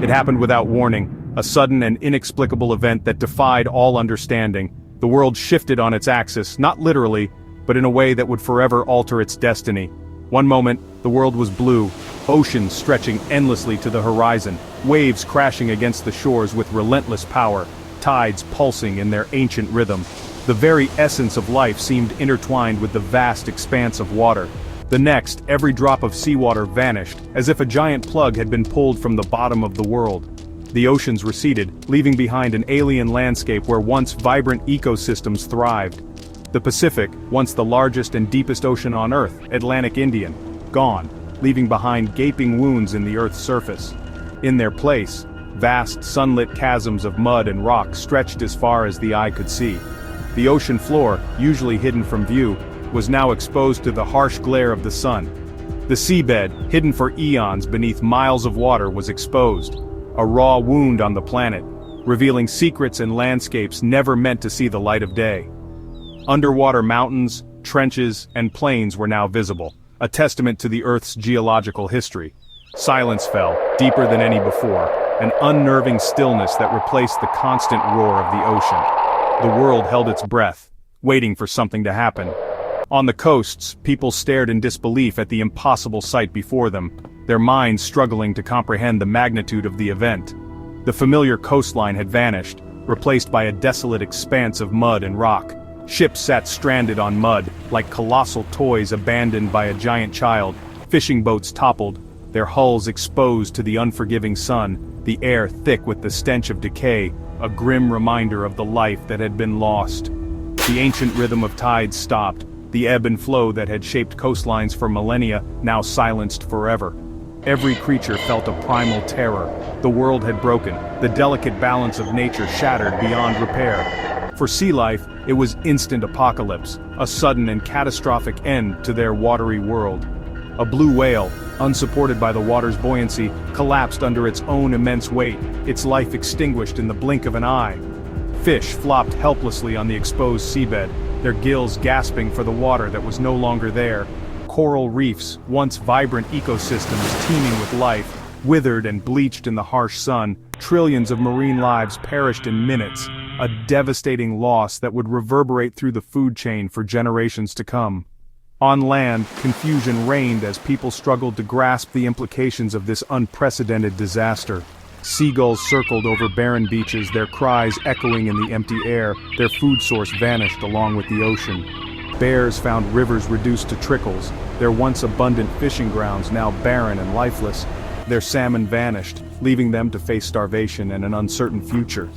It happened without warning, a sudden and inexplicable event that defied all understanding. The world shifted on its axis, not literally, but in a way that would forever alter its destiny. One moment, the world was blue, oceans stretching endlessly to the horizon, waves crashing against the shores with relentless power, tides pulsing in their ancient rhythm. The very essence of life seemed intertwined with the vast expanse of water. The next, every drop of seawater vanished, as if a giant plug had been pulled from the bottom of the world. The oceans receded, leaving behind an alien landscape where once vibrant ecosystems thrived. The Pacific, once the largest and deepest ocean on Earth, Atlantic Indian, gone, leaving behind gaping wounds in the Earth's surface. In their place, vast sunlit chasms of mud and rock stretched as far as the eye could see. The ocean floor, usually hidden from view, was now exposed to the harsh glare of the sun. The seabed, hidden for eons beneath miles of water, was exposed, a raw wound on the planet, revealing secrets and landscapes never meant to see the light of day. Underwater mountains, trenches, and plains were now visible, a testament to the Earth's geological history. Silence fell, deeper than any before, an unnerving stillness that replaced the constant roar of the ocean. The world held its breath, waiting for something to happen. On the coasts, people stared in disbelief at the impossible sight before them, their minds struggling to comprehend the magnitude of the event. The familiar coastline had vanished, replaced by a desolate expanse of mud and rock. Ships sat stranded on mud, like colossal toys abandoned by a giant child. Fishing boats toppled, their hulls exposed to the unforgiving sun, the air thick with the stench of decay, a grim reminder of the life that had been lost. The ancient rhythm of tides stopped, the ebb and flow that had shaped coastlines for millennia, now silenced forever. Every creature felt a primal terror. The world had broken, the delicate balance of nature shattered beyond repair. For sea life, it was instant apocalypse, a sudden and catastrophic end to their watery world. A blue whale, unsupported by the water's buoyancy, collapsed under its own immense weight, its life extinguished in the blink of an eye. Fish flopped helplessly on the exposed seabed, their gills gasping for the water that was no longer there. Coral reefs, once vibrant ecosystems teeming with life, withered and bleached in the harsh sun. Trillions of marine lives perished in minutes, a devastating loss that would reverberate through the food chain for generations to come. On land, confusion reigned as people struggled to grasp the implications of this unprecedented disaster. Seagulls circled over barren beaches, their cries echoing in the empty air, their food source vanished along with the ocean. Bears found rivers reduced to trickles, their once abundant fishing grounds now barren and lifeless. Their salmon vanished, leaving them to face starvation and an uncertain future.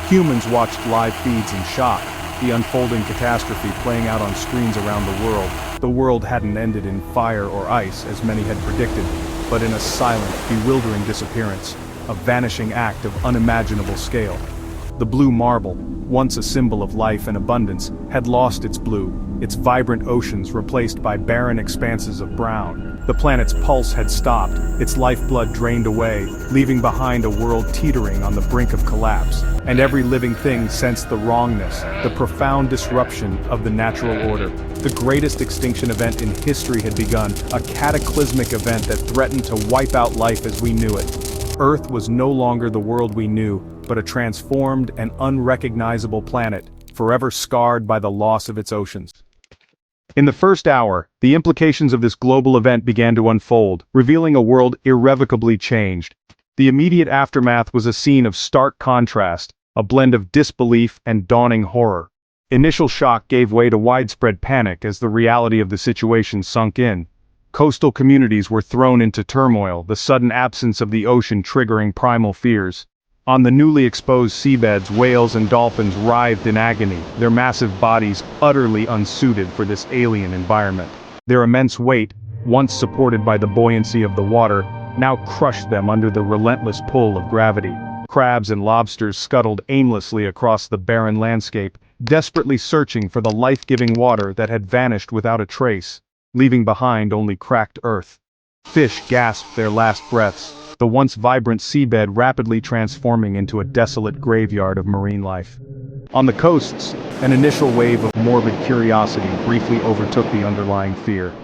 Humans watched live feeds in shock, the unfolding catastrophe playing out on screens around the world. The world hadn't ended in fire or ice, as many had predicted, but in a silent, bewildering disappearance, a vanishing act of unimaginable scale. The blue marble, once a symbol of life and abundance, had lost its blue, its vibrant oceans replaced by barren expanses of brown. The planet's pulse had stopped, its lifeblood drained away, leaving behind a world teetering on the brink of collapse. And every living thing sensed the wrongness, the profound disruption of the natural order. The greatest extinction event in history had begun, a cataclysmic event that threatened to wipe out life as we knew it. Earth was no longer the world we knew, but a transformed and unrecognizable planet, forever scarred by the loss of its oceans. In the first hour, the implications of this global event began to unfold, revealing a world irrevocably changed. The immediate aftermath was a scene of stark contrast, a blend of disbelief and dawning horror. Initial shock gave way to widespread panic as the reality of the situation sunk in. Coastal communities were thrown into turmoil, the sudden absence of the ocean triggering primal fears. On the newly exposed seabeds, whales and dolphins writhed in agony, their massive bodies utterly unsuited for this alien environment. Their immense weight, once supported by the buoyancy of the water, now crushed them under the relentless pull of gravity. Crabs and lobsters scuttled aimlessly across the barren landscape, desperately searching for the life-giving water that had vanished without a trace, leaving behind only cracked earth. Fish gasped their last breaths, the once vibrant seabed rapidly transforming into a desolate graveyard of marine life. On the coasts, an initial wave of morbid curiosity briefly overtook the underlying fear.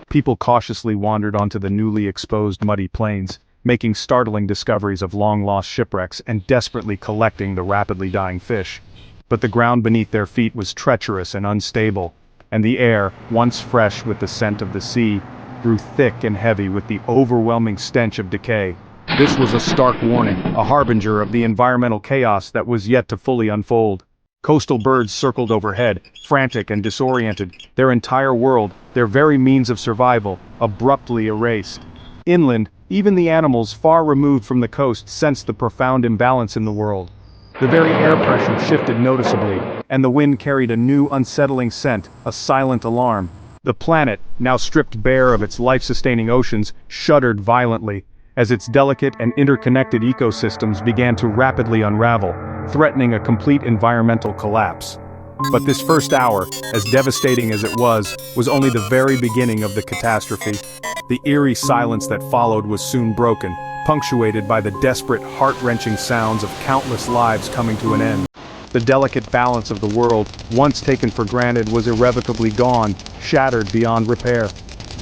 People cautiously wandered onto the newly exposed muddy plains, making startling discoveries of long-lost shipwrecks and desperately collecting the rapidly dying fish. But the ground beneath their feet was treacherous and unstable, and the air, once fresh with the scent of the sea, grew thick and heavy with the overwhelming stench of decay. This was a stark warning, a harbinger of the environmental chaos that was yet to fully unfold. Coastal birds circled overhead, frantic and disoriented, their entire world, their very means of survival, abruptly erased. Inland, even the animals far removed from the coast sensed the profound imbalance in the world. The very air pressure shifted noticeably, and the wind carried a new unsettling scent, a silent alarm. The planet, now stripped bare of its life-sustaining oceans, shuddered violently, as its delicate and interconnected ecosystems began to rapidly unravel, threatening a complete environmental collapse. But this first hour, as devastating as it was only the very beginning of the catastrophe. The eerie silence that followed was soon broken, punctuated by the desperate, heart-wrenching sounds of countless lives coming to an end. The delicate balance of the world, once taken for granted, was irrevocably gone, shattered beyond repair.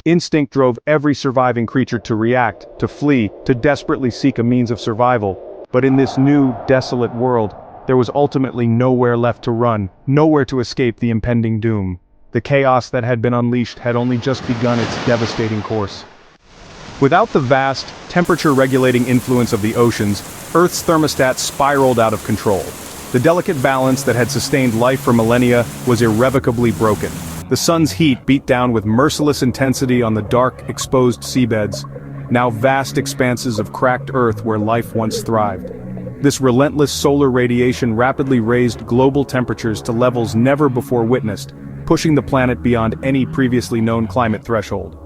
Instinct drove every surviving creature to react, to flee, to desperately seek a means of survival. But in this new, desolate world, there was ultimately nowhere left to run, nowhere to escape the impending doom. The chaos that had been unleashed had only just begun its devastating course. Without the vast, temperature-regulating influence of the oceans, Earth's thermostat spiraled out of control. The delicate balance that had sustained life for millennia was irrevocably broken. The sun's heat beat down with merciless intensity on the dark, exposed seabeds, now vast expanses of cracked Earth where life once thrived. This relentless solar radiation rapidly raised global temperatures to levels never before witnessed, pushing the planet beyond any previously known climate threshold.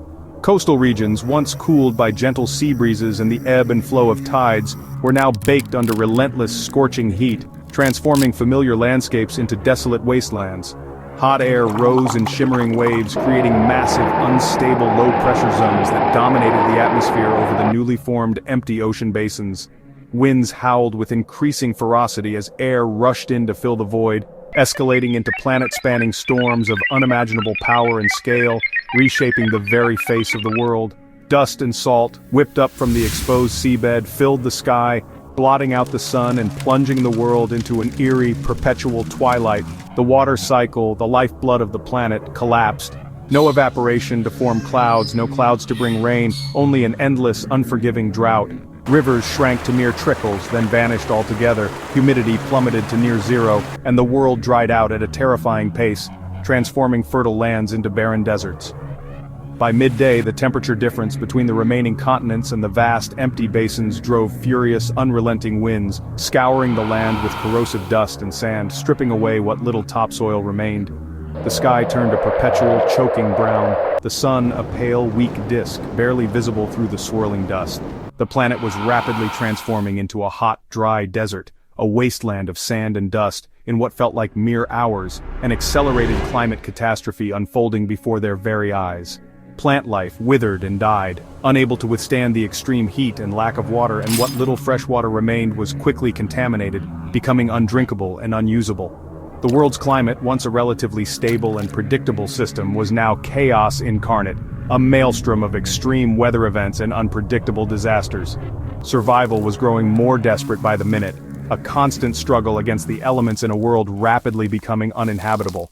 Coastal regions, once cooled by gentle sea breezes and the ebb and flow of tides, were now baked under relentless, scorching heat, transforming familiar landscapes into desolate wastelands. Hot air rose in shimmering waves, creating massive, unstable low-pressure zones that dominated the atmosphere over the newly formed, empty ocean basins. Winds howled with increasing ferocity as air rushed in to fill the void, escalating into planet-spanning storms of unimaginable power and scale, reshaping the very face of the world. Dust and salt, whipped up from the exposed seabed, filled the sky, blotting out the sun and plunging the world into an eerie, perpetual twilight. The water cycle, the lifeblood of the planet, collapsed. No evaporation to form clouds, no clouds to bring rain, only an endless, unforgiving drought. Rivers shrank to mere trickles, then vanished altogether, humidity plummeted to near zero, and the world dried out at a terrifying pace, transforming fertile lands into barren deserts. By midday, the temperature difference between the remaining continents and the vast, empty basins drove furious, unrelenting winds, scouring the land with corrosive dust and sand, stripping away what little topsoil remained. The sky turned a perpetual, choking brown, the sun a pale, weak disk, barely visible through the swirling dust. The planet was rapidly transforming into a hot, dry desert, a wasteland of sand and dust, in what felt like mere hours, an accelerated climate catastrophe unfolding before their very eyes. Plant life withered and died, unable to withstand the extreme heat and lack of water, and what little fresh water remained was quickly contaminated, becoming undrinkable and unusable. The world's climate, once a relatively stable and predictable system, was now chaos incarnate, a maelstrom of extreme weather events and unpredictable disasters. Survival was growing more desperate by the minute, a constant struggle against the elements in a world rapidly becoming uninhabitable.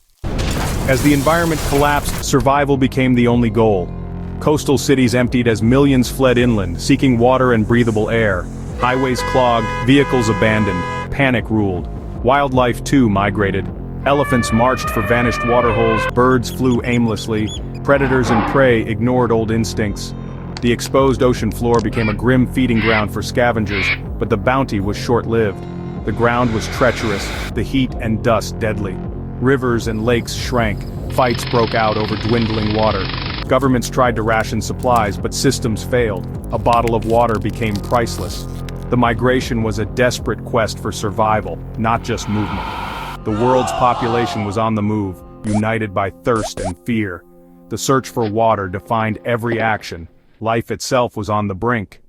As the environment collapsed, survival became the only goal. Coastal cities emptied as millions fled inland, seeking water and breathable air. Highways clogged, vehicles abandoned, panic ruled. Wildlife too migrated. Elephants marched for vanished waterholes, birds flew aimlessly, predators and prey ignored old instincts. The exposed ocean floor became a grim feeding ground for scavengers, but the bounty was short-lived. The ground was treacherous, the heat and dust deadly. Rivers and lakes shrank, fights broke out over dwindling water. Governments tried to ration supplies, but systems failed. A bottle of water became priceless. The migration was a desperate quest for survival, not just movement. The world's population was on the move, united by thirst and fear. The search for water defined every action. Life itself was on the brink.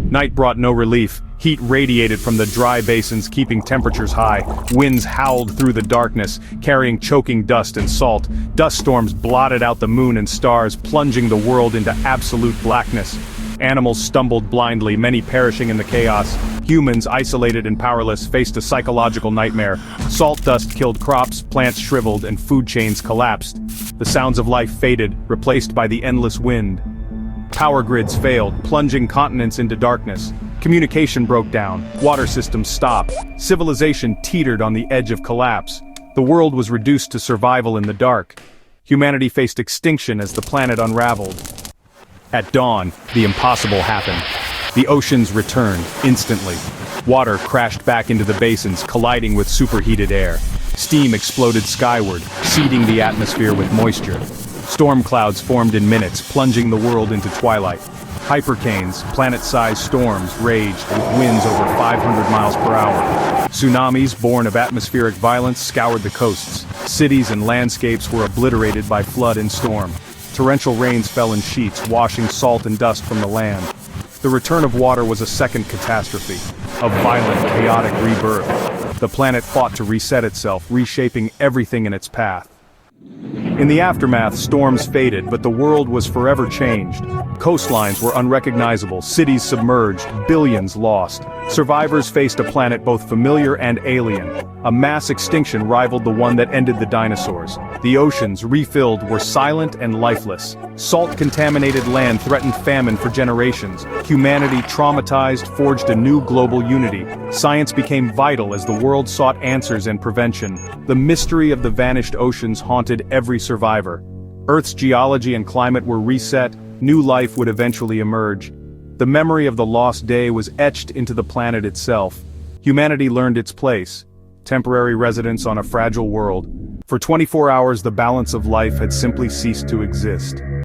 Night brought no relief. Heat radiated from the dry basins, keeping temperatures high. Winds howled through the darkness, carrying choking dust and salt. Dust storms blotted out the moon and stars, plunging the world into absolute blackness. Animals stumbled blindly, many perishing in the chaos. Humans, isolated and powerless, faced a psychological nightmare. Salt dust killed crops, plants shriveled, and food chains collapsed. The sounds of life faded, replaced by the endless wind. Power grids failed, plunging continents into darkness. Communication broke down, water systems stopped. Civilization teetered on the edge of collapse. The world was reduced to survival in the dark. Humanity faced extinction as the planet unraveled. At dawn, the impossible happened. The oceans returned, instantly. Water crashed back into the basins, colliding with superheated air. Steam exploded skyward, seeding the atmosphere with moisture. Storm clouds formed in minutes, plunging the world into twilight. Hypercanes, planet-sized storms, raged with winds over 500 miles per hour. Tsunamis, born of atmospheric violence, scoured the coasts. Cities and landscapes were obliterated by flood and storm. Torrential rains fell in sheets, washing salt and dust from the land. The return of water was a second catastrophe, a violent, chaotic rebirth. The planet fought to reset itself, reshaping everything in its path. In the aftermath, storms faded, but the world was forever changed. Coastlines were unrecognizable, cities submerged, billions lost. Survivors faced a planet both familiar and alien. A mass extinction rivaled the one that ended the dinosaurs. The oceans, refilled, were silent and lifeless. Salt-contaminated land threatened famine for generations. Humanity, traumatized, forged a new global unity. Science became vital as the world sought answers and prevention. The mystery of the vanished oceans haunted every survivor. Earth's geology and climate were reset, new life would eventually emerge. The memory of the lost day was etched into the planet itself. Humanity learned its place, temporary residence on a fragile world. For 24 hours the balance of life had simply ceased to exist.